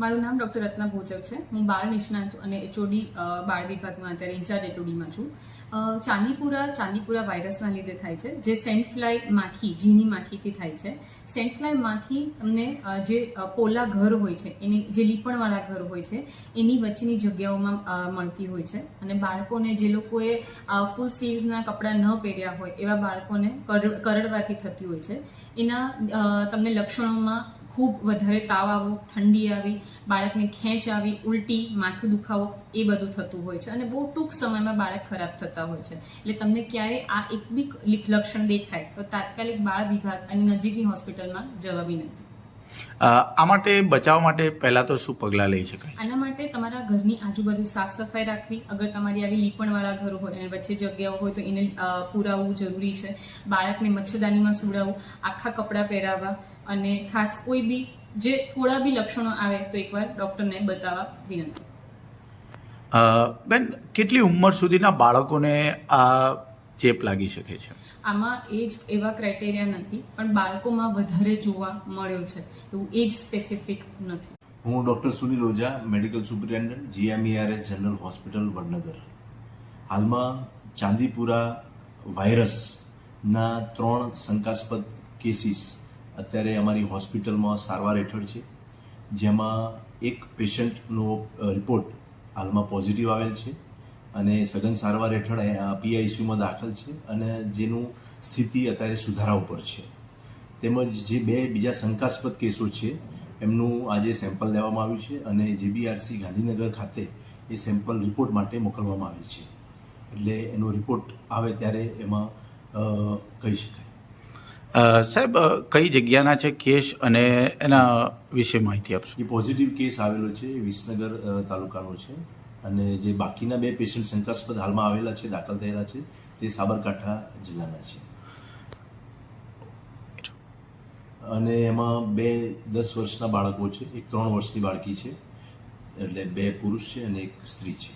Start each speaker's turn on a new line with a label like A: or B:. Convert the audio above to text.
A: મારું નામ ડોક્ટર રત્ના ભોજક છે. હું બાળ નિષ્ણાત અને એચઓડી બાળ વિભાગમાં અત્યારે ઇન્ચાર્જ એચઓડીમાં છું. ચાંદીપુરા વાયરસના લીધે થાય છે, જે સેન્ટ ફ્લાય માખી, જીની માખીથી થાય છે. સેન્ટ ફ્લાય માખી તમને જે પોલા ઘર હોય છે, એની જે લીપણવાળા ઘર હોય છે, એની વચ્ચેની જગ્યાઓમાં મળતી હોય છે. અને બાળકોને, જે લોકોએ ફૂલ સ્લીવ્સના કપડાં ન પહેર્યા હોય એવા બાળકોને કરડવાથી થતી હોય છે. એના તમને લક્ષણોમાં ખૂબ વધારે તાવ આવવો, ઠંડી આવી, બાળકને ખેંચ આવી, ઉલટી, માથું દુખાવો, એ બધું થતું હોય છે. અને બહુ ટૂંક સમયમાં બાળક ખરાબ થતા હોય છે. એટલે તમને ક્યારે આ એક બી લક્ષણ દેખાય તો તાત્કાલિક બાળ વિભાગ અને નજીકની હોસ્પિટલમાં જવા વિનંતી.
B: આ માટે બચાવ માટે પહેલા તો શું પગલાં લઈ શકાય?
A: આના માટે તમારા ઘરની આજુબાજુ સાફ સફાઈ રાખવી. અગર તમારી આવી લીપણવાળા ઘર હોય અને વચ્ચે જગ્યાઓ હોય તો એને પુરાવવું જરૂરી છે. બાળકને મચ્છરદાનીમાં સુવડાવવું, આખા કપડાં પહેરાવવા, અને ખાસ કોઈ બી જે થોડા બી લક્ષણો આવે તો એકવાર ડોક્ટરને બતાવવા વિનંતી.
B: બેન, કેટલી ઉંમર સુધીના બાળકોને આ ચેપ લાગી શકે છે?
A: આમાં એજ એવા ક્રાઇટેરિયા નથી, પણ બાળકોમાં વધારે જોવા મળ્યો છે, એવું એજ સ્પેસિફિક નથી.
C: હું doctor Sunil Ojha, medical superintendent, GMERS general hospital, Vadnagar. હાલમાં ચાંદીપુરા વાયરસના 3 શંકાસ્પદ કેસીસ અત્યારે અમારી હોસ્પિટલમાં સારવાર હેઠળ છે, જેમાં એક પેશન્ટનો રિપોર્ટ હાલમાં પોઝિટિવ આવેલ છે અને સઘન સારવાર હેઠળ PICUમાં દાખલ છે અને જેનું સ્થિતિ અત્યારે સુધારા ઉપર છે. તેમજ જે 2 બીજા શંકાસ્પદ કેસો છે એમનું આજે સેમ્પલ લેવામાં આવ્યું છે અને JBRC ગાંધીનગર ખાતે એ સેમ્પલ રિપોર્ટ માટે મોકલવામાં આવેલ છે. એટલે એનો રિપોર્ટ આવે ત્યારે એમાં કહી શકાય.
B: સાહેબ, કઈ જગ્યાના છે કેસ અને એના વિશે માહિતી આપશો?
C: એ પોઝિટિવ કેસ આવેલો છે એ વિસનગર તાલુકાનો છે અને જે બાકીના 2 પેશન્ટ શંકાસ્પદ હાલમાં આવેલા છે, દાખલ થયેલા છે, તે સાબરકાંઠા જિલ્લાના છે. અને એમાં 2 10 વર્ષના બાળકો છે, એક 3 વર્ષની બાળકી છે, એટલે 2 પુરુષ છે અને એક સ્ત્રી છે.